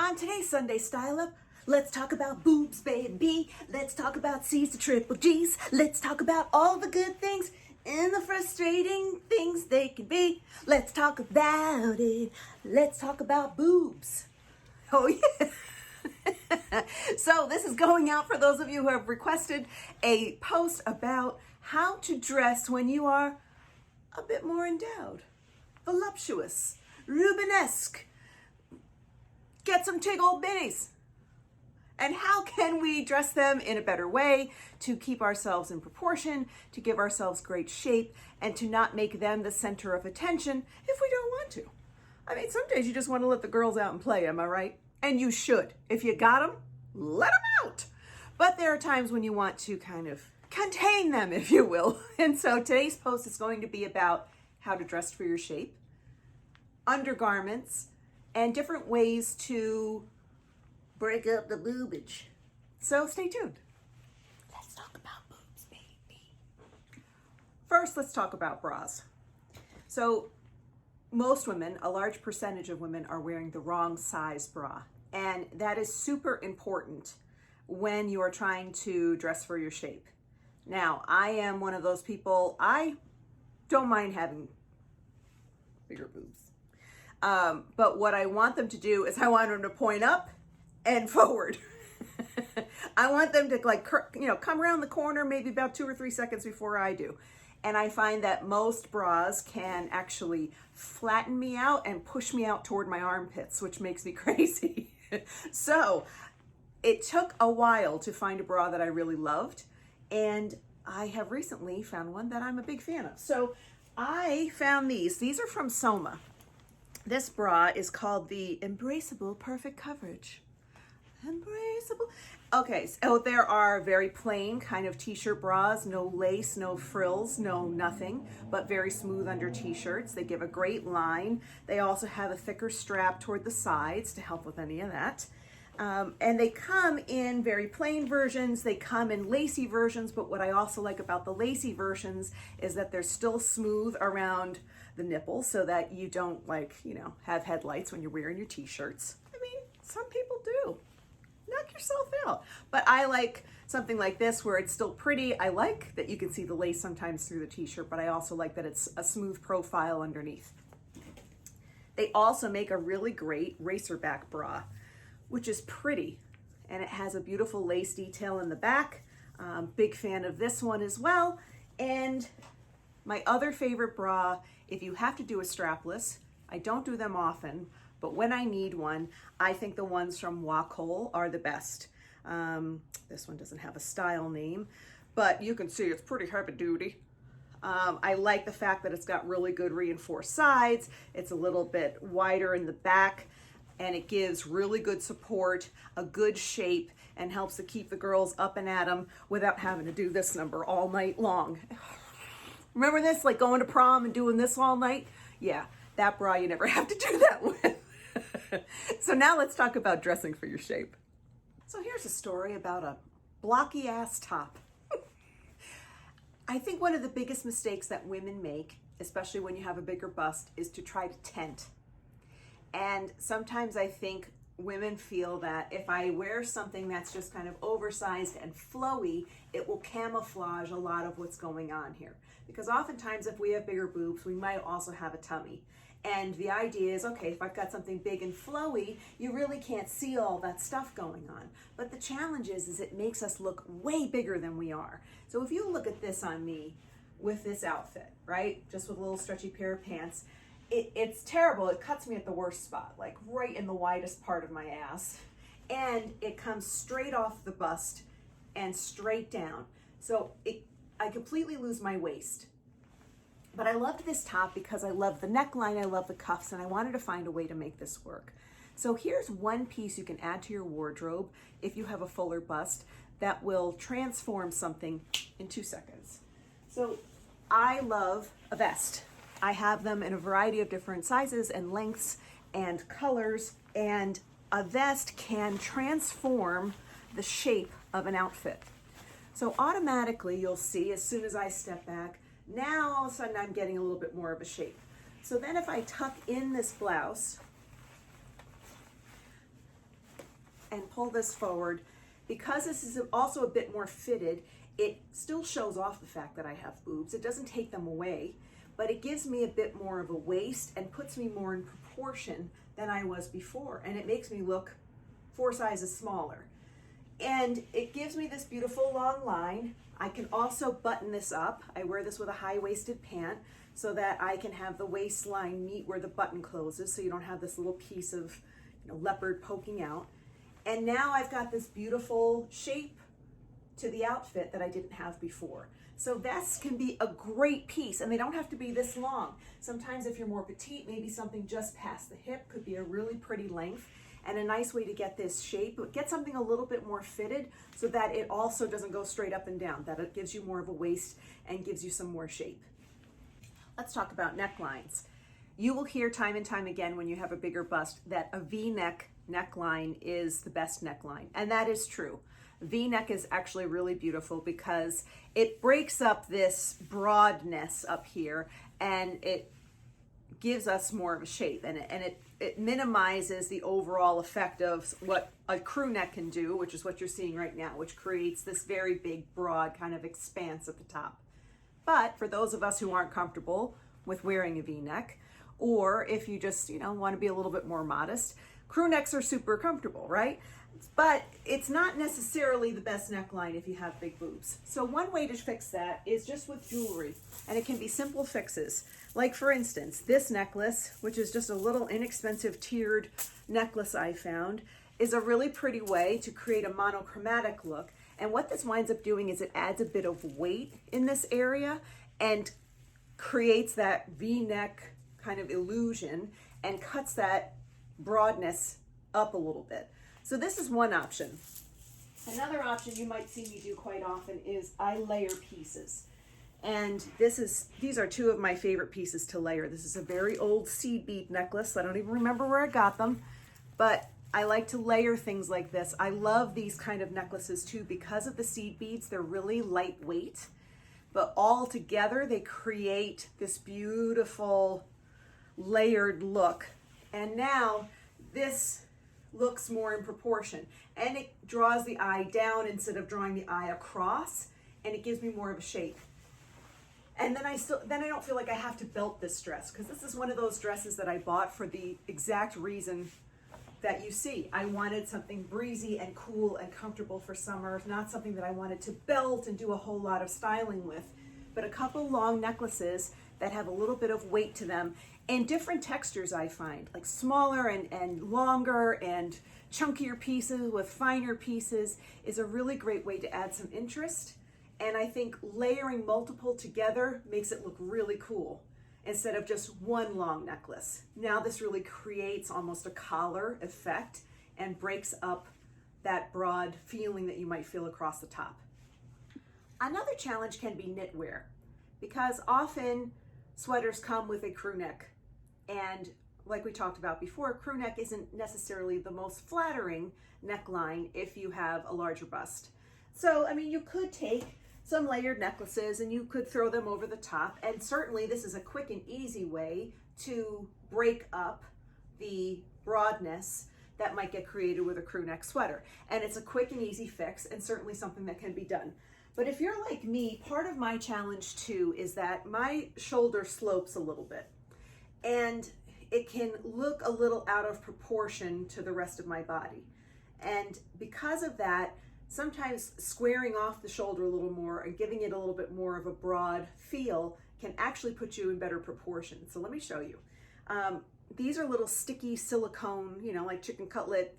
On today's Sunday Style Up, let's talk about boobs, baby. Let's talk about C's to triple G's. Let's talk about all the good things and the frustrating things they can be. Let's talk about it. Let's talk about boobs. Oh, yeah. So this is going out for those of you who have requested a post about how to dress when you are a bit more endowed, voluptuous, Rubenesque. Get some tig old bitties. And how can we dress them in a better way to keep ourselves in proportion, to give ourselves great shape, and to not make them the center of attention if we don't want to? I mean, some days you just want to let the girls out and play, am I right? And you should. If you got them, let them out. But there are times when you want to kind of contain them, if you will. And so today's post is going to be about how to dress for your shape, undergarments, and different ways to break up the boobage. So stay tuned. Let's talk about boobs, baby. First, let's talk about bras. So most women, a large percentage of women, are wearing the wrong size bra. And that is super important when you are trying to dress for your shape. Now, I am one of those people, I don't mind having bigger boobs. But what I want them to do is I want them to point up and forward. I want them to come around the corner maybe about 2 or 3 seconds before I do. And I find that most bras can actually flatten me out and push me out toward my armpits, which makes me crazy. So it took a while to find a bra that I really loved. And I have recently found one that I'm a big fan of. So I found these. These are from Soma. This bra is called the Embraceable Perfect Coverage. Embraceable. Okay, so there are very plain kind of t-shirt bras, no lace, no frills, no nothing, but very smooth under t-shirts. They give a great line. They also have a thicker strap toward the sides to help with any of that. And they come in very plain versions. They come in lacy versions, but what I also like about the lacy versions is that they're still smooth around the nipples so that you don't have headlights when you're wearing your t-shirts. I mean, some people do. Knock yourself out. But I like something like this where it's still pretty. I like that you can see the lace sometimes through the t-shirt, but I also like that it's a smooth profile underneath. They also make a really great racerback bra, which is pretty, and it has a beautiful lace detail in the back. Big fan of this one as well. And my other favorite bra, if you have to do a strapless, I don't do them often, but when I need one, I think the ones from Wacol are the best. This one doesn't have a style name, but you can see it's pretty heavy duty. I like the fact that it's got really good reinforced sides. It's a little bit wider in the back, and it gives really good support, a good shape, and helps to keep the girls up and at 'em without having to do this number all night long. Remember this, like going to prom and doing this all night? Yeah, that bra you never have to do that with. So now let's talk about dressing for your shape. So here's a story about a blocky ass top. I think one of the biggest mistakes that women make, especially when you have a bigger bust, is to try to tent. And sometimes I think women feel that if I wear something that's just kind of oversized and flowy, it will camouflage a lot of what's going on here. Because oftentimes if we have bigger boobs, we might also have a tummy. And the idea is, okay, if I've got something big and flowy, you really can't see all that stuff going on. But the challenge is it makes us look way bigger than we are. So if you look at this on me with this outfit, right? Just with a little stretchy pair of pants, it's terrible. It cuts me at the worst spot, like right in the widest part of my ass. And it comes straight off the bust and straight down. So I completely lose my waist. But I loved this top because I love the neckline, I love the cuffs, and I wanted to find a way to make this work. So here's one piece you can add to your wardrobe if you have a fuller bust that will transform something in 2 seconds. So I love a vest. I have them in a variety of different sizes and lengths and colors, and a vest can transform the shape of an outfit. So automatically you'll see as soon as I step back, now all of a sudden I'm getting a little bit more of a shape. So then if I tuck in this blouse, and pull this forward. Because this is also a bit more fitted, it still shows off the fact that I have boobs. It doesn't take them away, but it gives me a bit more of a waist and puts me more in proportion than I was before. And it makes me look 4 sizes smaller. And it gives me this beautiful long line. I can also button this up. I wear this with a high-waisted pant so that I can have the waistline meet where the button closes, so you don't have this little piece of leopard poking out. And now I've got this beautiful shape to the outfit that I didn't have before. So vests can be a great piece, and they don't have to be this long. Sometimes if you're more petite, maybe something just past the hip could be a really pretty length and a nice way to get this shape, but get something a little bit more fitted so that it also doesn't go straight up and down, that it gives you more of a waist and gives you some more shape. Let's talk about necklines. You will hear time and time again when you have a bigger bust that a V-neck neckline is the best neckline, and that is true. V-neck is actually really beautiful because it breaks up this broadness up here and it gives us more of a shape, and it minimizes the overall effect of what a crew neck can do, which is what you're seeing right now, which creates this very big, broad kind of expanse at the top. But for those of us who aren't comfortable with wearing a V-neck, or if you just, want to be a little bit more modest, crew necks are super comfortable, right? But it's not necessarily the best neckline if you have big boobs. So one way to fix that is just with jewelry, and it can be simple fixes. Like for instance, this necklace, which is just a little inexpensive tiered necklace I found, is a really pretty way to create a monochromatic look. And what this winds up doing is it adds a bit of weight in this area and creates that V-neck kind of illusion and cuts that broadness up a little bit. So this is one option. Another option you might see me do quite often is I layer pieces. And these are 2 of my favorite pieces to layer. This is a very old seed bead necklace. I don't even remember where I got them, but I like to layer things like this. I love these kind of necklaces too because of the seed beads. They're really lightweight, but all together they create this beautiful layered look. And now this looks more in proportion, and it draws the eye down instead of drawing the eye across, and it gives me more of a shape. And then I don't feel like I have to belt this dress, because this is one of those dresses that I bought for the exact reason that you see. I wanted something breezy and cool and comfortable for summer, not something that I wanted to belt and do a whole lot of styling with, but a couple long necklaces that have a little bit of weight to them and different textures. I find like smaller and longer and chunkier pieces with finer pieces is a really great way to add some interest. And I think layering multiple together makes it look really cool instead of just one long necklace. Now this really creates almost a collar effect and breaks up that broad feeling that you might feel across the top. Another challenge can be knitwear, because often sweaters come with a crew neck. And like we talked about before, crew neck isn't necessarily the most flattering neckline if you have a larger bust. So, you could take some layered necklaces and you could throw them over the top. And certainly this is a quick and easy way to break up the broadness that might get created with a crew neck sweater. And it's a quick and easy fix, and certainly something that can be done. But if you're like me, part of my challenge too is that my shoulder slopes a little bit, and it can look a little out of proportion to the rest of my body. And because of that, sometimes squaring off the shoulder a little more and giving it a little bit more of a broad feel can actually put you in better proportion. So let me show you. These are little sticky silicone, like chicken cutlet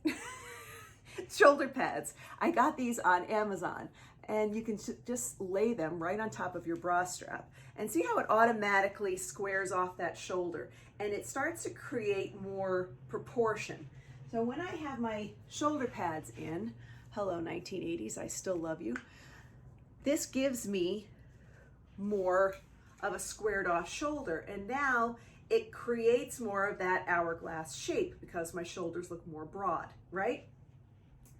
shoulder pads. I got these on Amazon, and you can just lay them right on top of your bra strap and see how it automatically squares off that shoulder, and it starts to create more proportion. So when I have my shoulder pads in, hello 1980s, I still love you, this gives me more of a squared off shoulder, and now it creates more of that hourglass shape because my shoulders look more broad, right?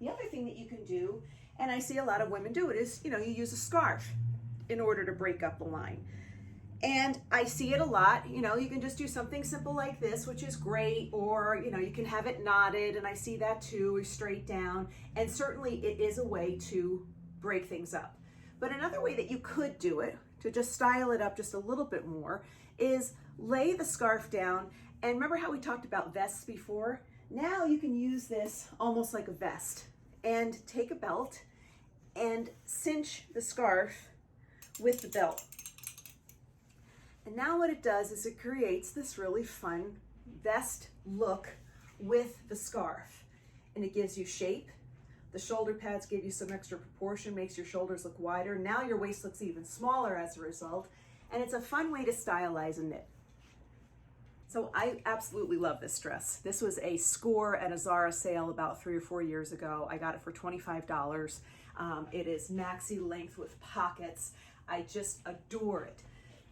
The other thing that you can do, and I see a lot of women do it, is you use a scarf in order to break up the line. And I see it a lot. You know, you can just do something simple like this, which is great, or, you know, you can have it knotted, and I see that too, or straight down. And certainly it is a way to break things up. But another way that you could do it, to just style it up just a little bit more, is lay the scarf down. And remember how we talked about vests before? Now you can use this almost like a vest, and take a belt and cinch the scarf with the belt. And now what it does is it creates this really fun vest look with the scarf. And it gives you shape. The shoulder pads give you some extra proportion, makes your shoulders look wider. Now your waist looks even smaller as a result. And it's a fun way to stylize a knit. So I absolutely love this dress. This was a score at a Zara sale about 3 or 4 years ago. I got it for $25. It is maxi length with pockets. I just adore it.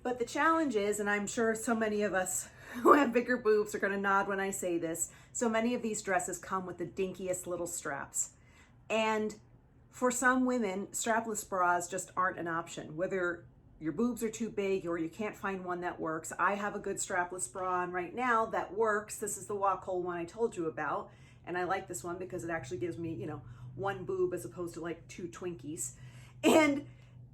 But the challenge is, and I'm sure so many of us who have bigger boobs are gonna nod when I say this, so many of these dresses come with the dinkiest little straps. And for some women, strapless bras just aren't an option. Whether your boobs are too big or you can't find one that works. I have a good strapless bra on right now that works. This is the walk hole one I told you about. And I like this one because it actually gives me, you know, one boob as opposed to like 2 Twinkies.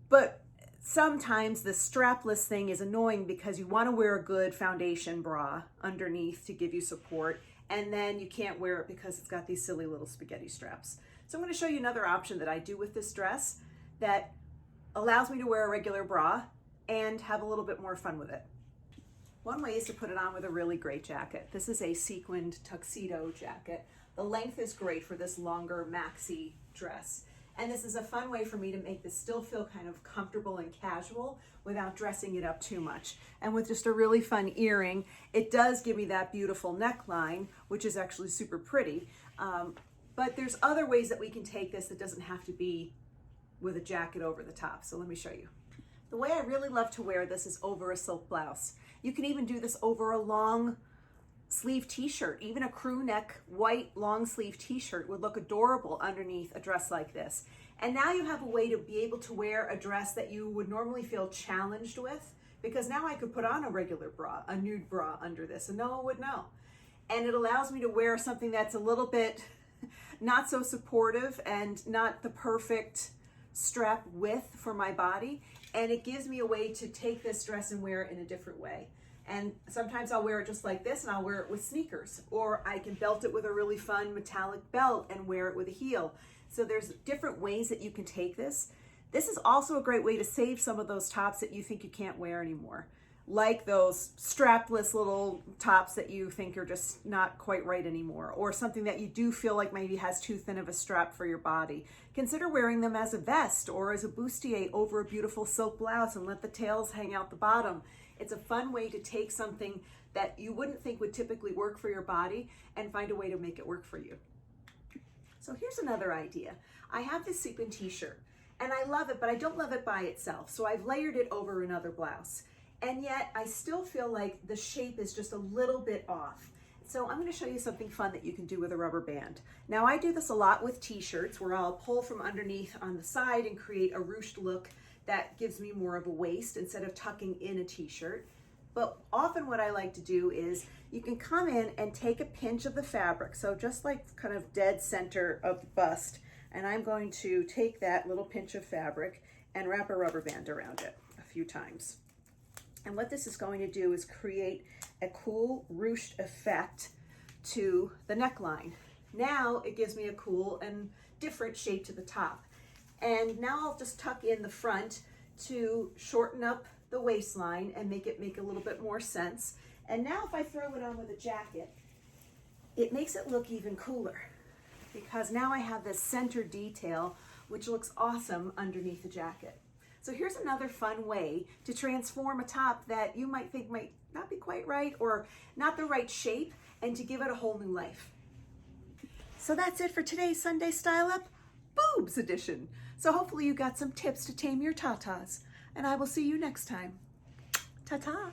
But sometimes the strapless thing is annoying because you want to wear a good foundation bra underneath to give you support, and then you can't wear it because it's got these silly little spaghetti straps. So I'm going to show you another option that I do with this dress that allows me to wear a regular bra and have a little bit more fun with it. One way is to put it on with a really great jacket. This is a sequined tuxedo jacket. The length is great for this longer maxi dress. And this is a fun way for me to make this still feel kind of comfortable and casual without dressing it up too much. And with just a really fun earring, it does give me that beautiful neckline, which is actually super pretty. But there's other ways that we can take this that doesn't have to be with a jacket over the top. So let me show you. The way I really love to wear this is over a silk blouse. You can even do this over a long sleeve t-shirt. Even a crew neck white long sleeve t-shirt would look adorable underneath a dress like this. And now you have a way to be able to wear a dress that you would normally feel challenged with, because now I could put on a regular bra, a nude bra under this, and no one would know. And it allows me to wear something that's a little bit not so supportive and not the perfect strap width for my body. And it gives me a way to take this dress and wear it in a different way. And sometimes I'll wear it just like this, and I'll wear it with sneakers, or I can belt it with a really fun metallic belt and wear it with a heel. So there's different ways that you can take this. This is also a great way to save some of those tops that you think you can't wear anymore, like those strapless little tops that you think are just not quite right anymore, or something that you do feel like maybe has too thin of a strap for your body. Consider wearing them as a vest or as a bustier over a beautiful silk blouse and let the tails hang out the bottom. It's a fun way to take something that you wouldn't think would typically work for your body and find a way to make it work for you. So here's another idea. I have this sequin t-shirt and I love it, but I don't love it by itself. So I've layered it over another blouse. And yet I still feel like the shape is just a little bit off. So I'm going to show you something fun that you can do with a rubber band. Now I do this a lot with t-shirts where I'll pull from underneath on the side and create a ruched look that gives me more of a waist instead of tucking in a t-shirt. But often what I like to do is you can come in and take a pinch of the fabric. So just like kind of dead center of the bust. And I'm going to take that little pinch of fabric and wrap a rubber band around it a few times. And what this is going to do is create a cool ruched effect to the neckline. Now it gives me a cool and different shape to the top. And now I'll just tuck in the front to shorten up the waistline and make it make a little bit more sense. And now if I throw it on with a jacket, it makes it look even cooler because now I have this center detail which looks awesome underneath the jacket. So here's another fun way to transform a top that you might think might not be quite right or not the right shape, and to give it a whole new life. So that's it for today's Sunday Style Up Boobs edition. So hopefully you got some tips to tame your tatas, and I will see you next time. Ta-ta.